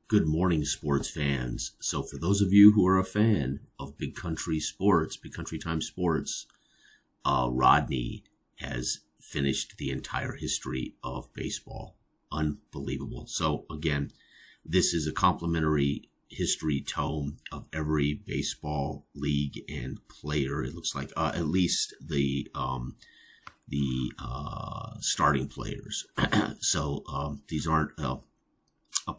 Good morning, sports fans. So for those of you who are a fan of Big Country Sports, Big Country Time Sports, Rodney has finished the entire history of baseball. Unbelievable. So again, this is a complimentary history tome of every baseball league and player. It looks like at least the starting players. So these aren't a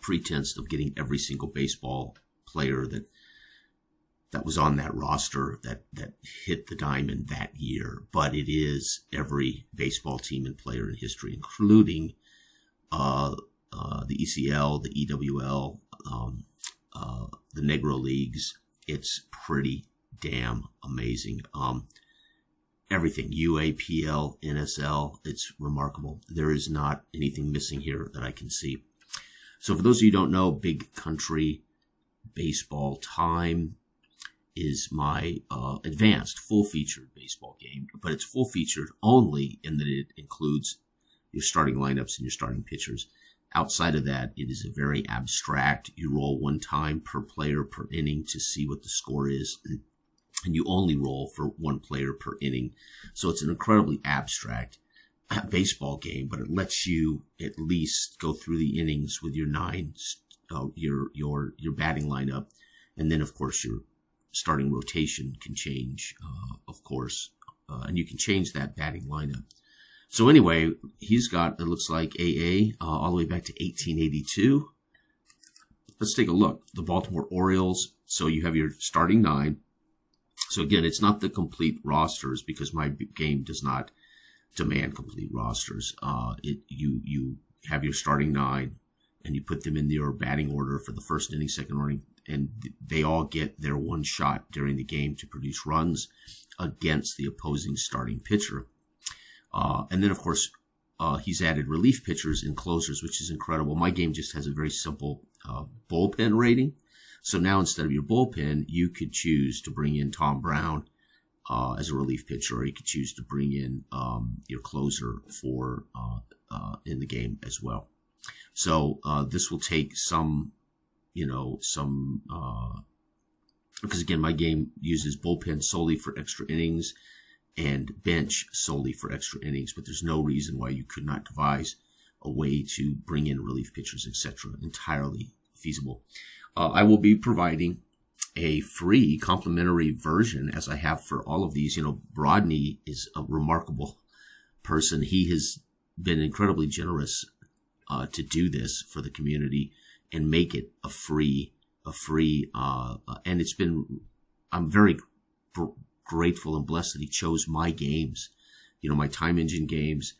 pretense of getting every single baseball player that was on that roster that hit the diamond that year, but it is every baseball team and player in history, including the ECL, the EWL, the Negro Leagues. It's pretty damn amazing. Everything, UAPL, NSL, it's remarkable. There is not anything missing here that I can see. So for those of you who don't know, Big Country Baseball Time is my advanced full-featured baseball game, but it's full-featured only in that it includes your starting lineups and your starting pitchers. Outside of that, it is a very abstract. You roll one time per player per inning to see what the score is, and you only roll for one player per inning. So it's an incredibly abstract baseball game, but it lets you at least go through the innings with your your batting lineup, and then of course your starting rotation can change, of course, and you can change that batting lineup. So anyway, he's got, it looks like AA all the way back to 1882. Let's take a look. The Baltimore Orioles. So you have your starting nine. So again, it's not the complete rosters because my game does not demand complete rosters. You have your starting nine and you put them in your batting order for the first inning, second inning, and they all get their one shot during the game to produce runs against the opposing starting pitcher. And then of course, he's added relief pitchers and closers, which is incredible. My game just has a very simple bullpen rating. So now instead of your bullpen, you could choose to bring in Tom Brown as a relief pitcher, or you could choose to bring in your closer for in the game as well. So this will take some, because again, my game uses bullpen solely for extra innings and bench solely for extra innings, but there's no reason why you could not devise a way to bring in relief pitchers, etc. Entirely feasible. I will be providing a free complimentary version, as I have for all of these. Rodney is a remarkable person. He has been incredibly generous to do this for the community and make it a free, and it's been, I'm very grateful and blessed that he chose my games, my Time Engine games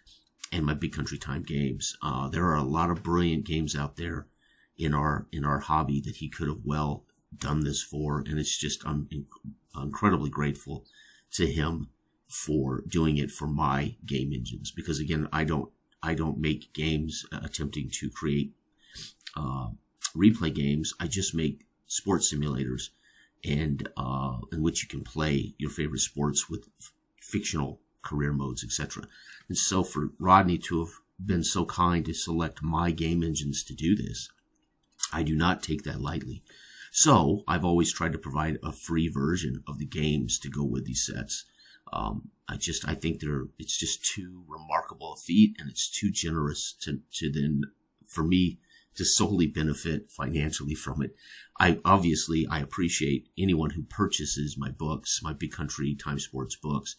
and my Big Country Time games. There are a lot of brilliant games out there in our hobby that he could have well done this for, and it's just, I'm incredibly grateful to him for doing it for my game engines, because again, I don't make games attempting to create replay games. I just make sports simulators and in which you can play your favorite sports with fictional career modes, etc. And so for Rodney to have been so kind to select my game engines to do this, I do not take that lightly. So I've always tried to provide a free version of the games to go with these sets. I think it's just too remarkable a feat, and it's too generous to then, for me, to solely benefit financially from it. I appreciate anyone who purchases my books, my Big Country Time Sports books.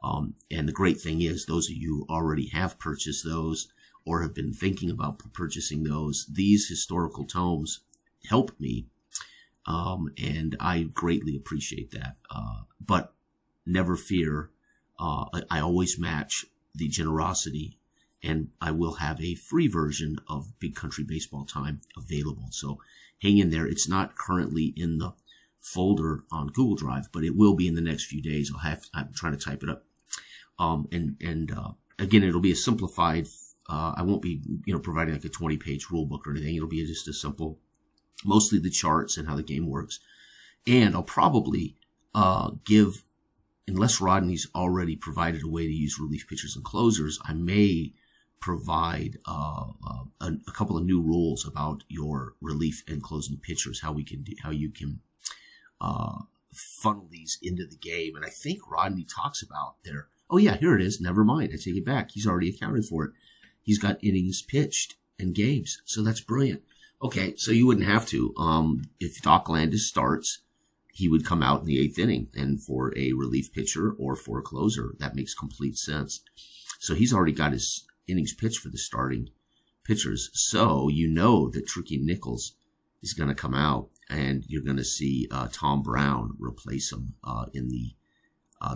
And the great thing is, those of you who already have purchased those or have been thinking about purchasing those, these historical tomes help me. And I greatly appreciate that. But never fear. I always match the generosity, and I will have a free version of Big Country Baseball Time available. So hang in there. It's not currently in the folder on Google Drive, but it will be in the next few days. I'm trying to type it up. Again, it'll be a simplified, I won't be, providing like a 20-page rule book or anything. It'll be just a simple, mostly the charts and how the game works. And I'll probably, unless Rodney's already provided a way to use relief pitchers and closers, I may provide a couple of new rules about your relief and closing pitchers, how you can funnel these into the game. And I think Rodney talks about there. Oh yeah, here it is. Never mind. I take it back. He's already accounted for it. He's got innings pitched and games. So that's brilliant. Okay, so you wouldn't have to. If Doc Landis starts, he would come out in the 8th inning. And for a relief pitcher or for a closer, that makes complete sense. So he's already got his innings pitched for the starting pitchers. So you know that Tricky Nichols is going to come out, and you're going to see Tom Brown replace him in the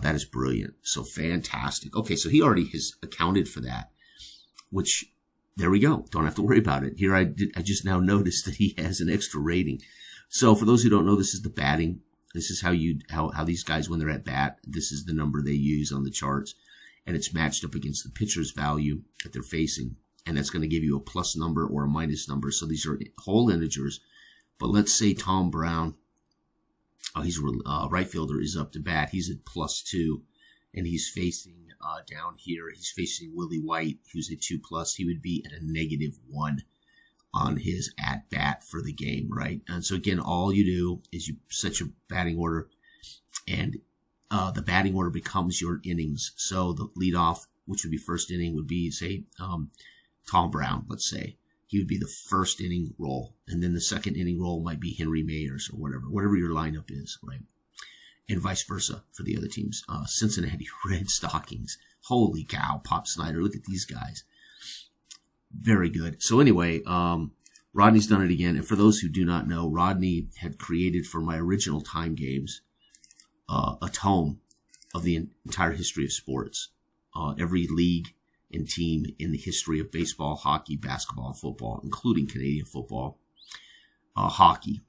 that is brilliant. So fantastic. Okay, so he already has accounted for that, which, there we go. Don't have to worry about it. Here I just now noticed that he has an extra rating. So for those who don't know, this is the batting. This is how these guys, when they're at bat, this is the number they use on the charts, and it's matched up against the pitcher's value that they're facing, and that's going to give you a plus number or a minus number. So these are whole integers. But let's say Tom Brown, he's right fielder, is up to bat. He's at +2, and he's facing down here. He's facing Willie White, who's at 2+. He would be at a -1 on his at bat for the game, right? And so again, all you do is you set your batting order, and the batting order becomes your innings. So the leadoff, which would be first inning, would be, say, Tom Brown, let's say. He would be the first inning role. And then the second inning role might be Henry Mayers or whatever your lineup is, right? And vice versa for the other teams. Cincinnati Red Stockings. Holy cow, Pop Snyder. Look at these guys. Very good. So anyway, Rodney's done it again. And for those who do not know, Rodney had created for my original Time games a tome of the entire history of sports. Every league and team in the history of baseball, hockey, basketball, and football, including Canadian football, hockey.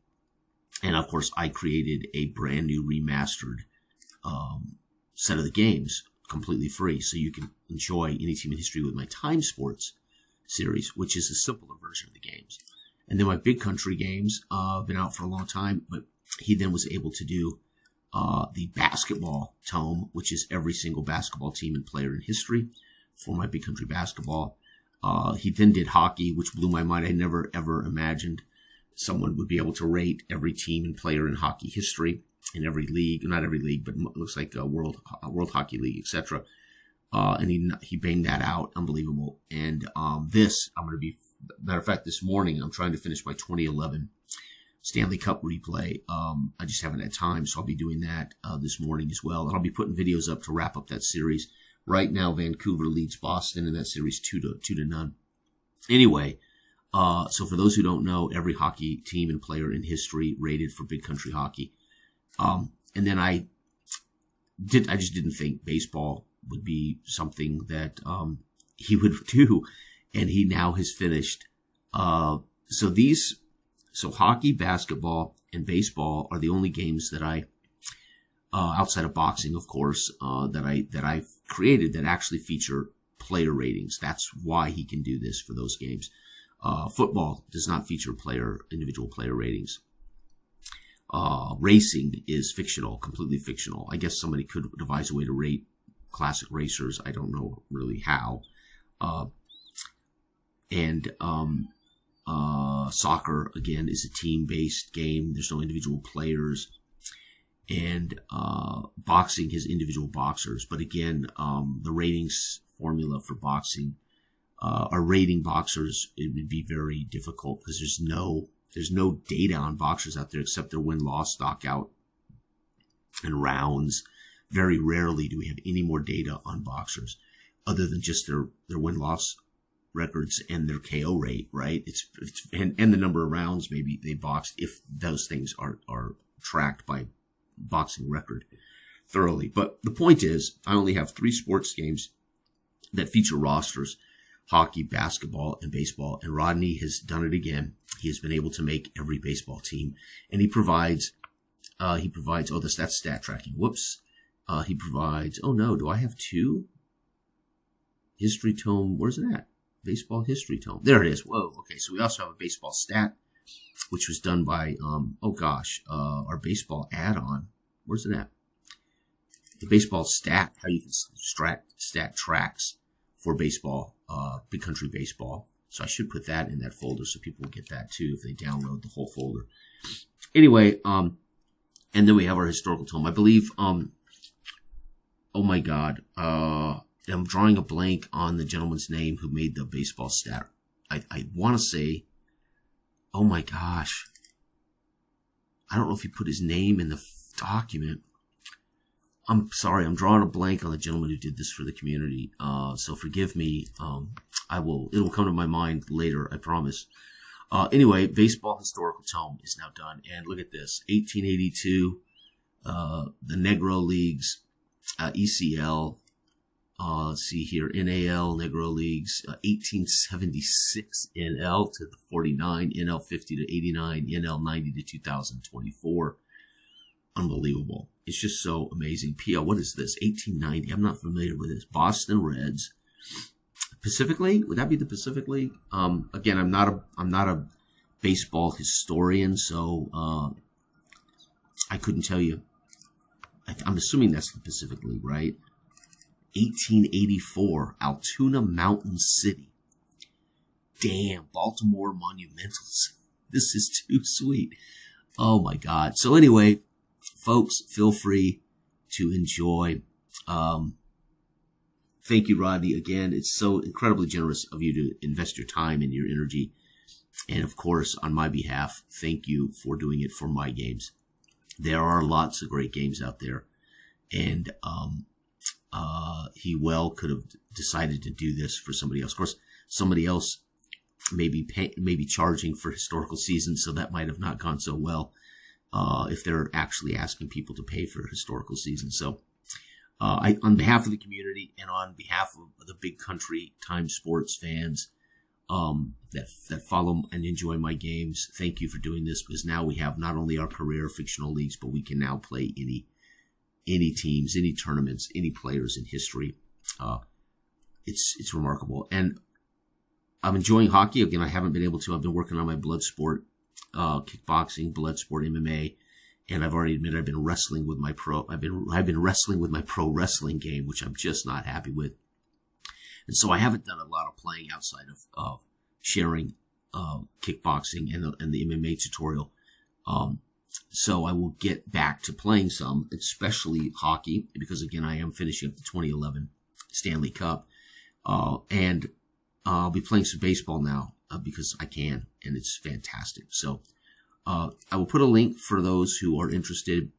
And of course, I created a brand new remastered set of the games, completely free. So you can enjoy any team in history with my Time Sports series, which is a simpler version of the games. And then my Big Country games have been out for a long time, but he then was able to do the basketball tome, which is every single basketball team and player in history for my Big Country basketball. He then did hockey, which blew my mind. I never, ever imagined someone would be able to rate every team and player in hockey history in every league. Not every league, but it looks like a World Hockey League, etc. And he banged that out. Unbelievable. And this, I'm going to be, matter of fact, this morning, I'm trying to finish my 2011 Stanley Cup replay. I just haven't had time, so I'll be doing that this morning as well. And I'll be putting videos up to wrap up that series. Right now, Vancouver leads Boston in that series 2-0. Anyway, so for those who don't know, every hockey team and player in history rated for Big Country hockey. And then I just didn't think baseball would be something that he would do, and he now has finished. So hockey, basketball, and baseball are the only games that I, outside of boxing, of course, that I've created that actually feature player ratings. That's why he can do this for those games. Football does not feature individual player ratings. Racing is fictional, completely fictional. I guess somebody could devise a way to rate classic racers. I don't know really how. Soccer, again, is a team-based game. There's no individual players. And boxing has individual boxers. But again, the ratings formula for boxing are rating boxers. It would be very difficult because there's no data on boxers out there except their win-loss, knockout, and rounds. Very rarely do we have any more data on boxers other than just their win-loss records and their KO rate, right? And the number of rounds maybe they boxed, if those things are tracked by boxing record thoroughly. But the point is, I only have 3 sports games that feature rosters: hockey, basketball, and baseball. And Rodney has done it again. He has been able to make every baseball team, and he provides, that's stat tracking. Whoops. He provides, oh no, do I have 2? History tome, where's it at? Baseball history tome. There it is. Whoa. Okay. So we also have a baseball stat, which was done by, our baseball add-on. Where's it at? The baseball stat, how you can stat tracks for baseball, Big Country Baseball. So I should put that in that folder so people will get that too if they download the whole folder. Anyway, and then we have our historical tome. I believe, oh my God, I'm drawing a blank on the gentleman's name who made the baseball stat. I want to say, oh my gosh, I don't know if he put his name in the document. I'm sorry, I'm drawing a blank on the gentleman who did this for the community. So forgive me. It'll come to my mind later, I promise. Anyway, Baseball Historical Tome is now done. And look at this, 1882, the Negro Leagues, ECL, let's see here, NAL, Negro Leagues, 1876 NL to the 49, NL 50 to 89, NL 90 to 2024. Unbelievable. It's just so amazing. PL, what is this? 1890. I'm not familiar with this. Boston Reds. Pacific League? Would that be the Pacific League? Again, I'm not a baseball historian, so I couldn't tell you. I'm assuming that's the Pacific League, right? 1884, Altoona Mountain City. Damn, Baltimore Monumentals. This is too sweet. Oh my God. So anyway, folks, feel free to enjoy. Thank you, Rodney. Again, it's so incredibly generous of you to invest your time and your energy. And of course, on my behalf, thank you for doing it for my games. There are lots of great games out there. And he well could have decided to do this for somebody else. Of course, somebody else may be charging for historical seasons, so that might have not gone so well if they're actually asking people to pay for historical seasons. So on behalf of the community and on behalf of the Big Country Time Sports fans that follow and enjoy my games, thank you for doing this, because now we have not only our career fictional leagues, but we can now play any teams, any tournaments, any players in history. It's remarkable. And I'm enjoying hockey. Again, I haven't been able to. I've been working on my blood sport, kickboxing, blood sport, MMA, and I've already admitted I've been wrestling with my wrestling with my pro wrestling game, which I'm just not happy with. And so I haven't done a lot of playing outside of sharing kickboxing and the MMA tutorial. So I will get back to playing some, especially hockey, because again, I am finishing up the 2011 Stanley Cup. And I'll be playing some baseball now because I can, and it's fantastic. So I will put a link for those who are interested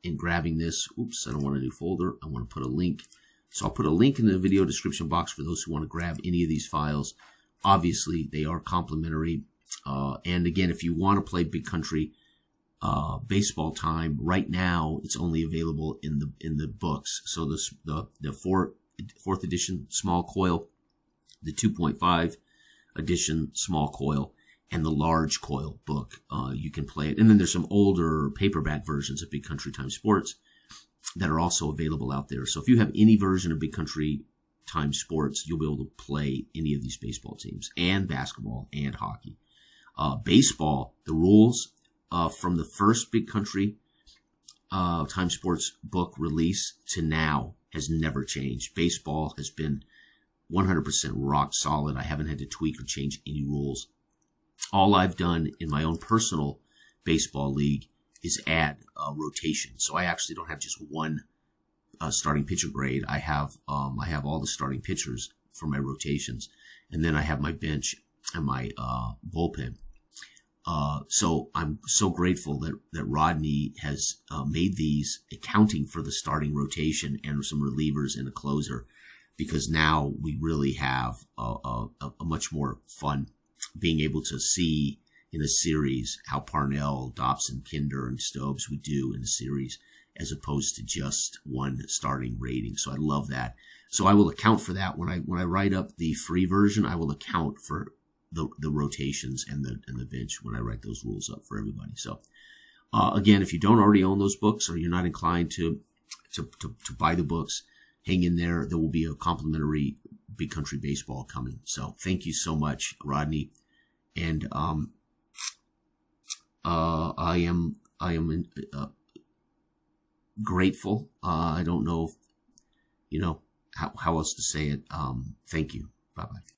in grabbing this. Oops, I don't want a new folder. I want to put a link. So I'll put a link in the video description box for those who want to grab any of these files. Obviously, they are complimentary. And again, if you want to play Big Country Baseball Time, right now it's only available in the books. So the fourth edition small coil, the 2.5 edition small coil, and the large coil book. You can play it. And then there's some older paperback versions of Big Country Time Sports that are also available out there. So if you have any version of Big Country Time Sports, you'll be able to play any of these baseball teams, and basketball and hockey. Baseball, the rules from the first Big Country Time Sports book release to now has never changed. Baseball has been 100% rock solid. I haven't had to tweak or change any rules. All I've done in my own personal baseball league is add rotation. So I actually don't have just one starting pitcher grade. I have all the starting pitchers for my rotations, and then I have my bench and my bullpen. So I'm so grateful that Rodney has made these accounting for the starting rotation and some relievers and a closer, because now we really have a much more fun being able to see in a series how Parnell, Dobson, Kinder, and Stobbs would do in a series, as opposed to just one starting rating. So I love that. So I will account for that when I write up the free version. I will account for the rotations and the bench when I write those rules up for everybody. So again, if you don't already own those books, or you're not inclined to buy the books, hang in there. There will be a complimentary Big Country Baseball coming. So thank you so much, Rodney. And I am grateful. I don't know if, how else to say it. Thank you. Bye bye.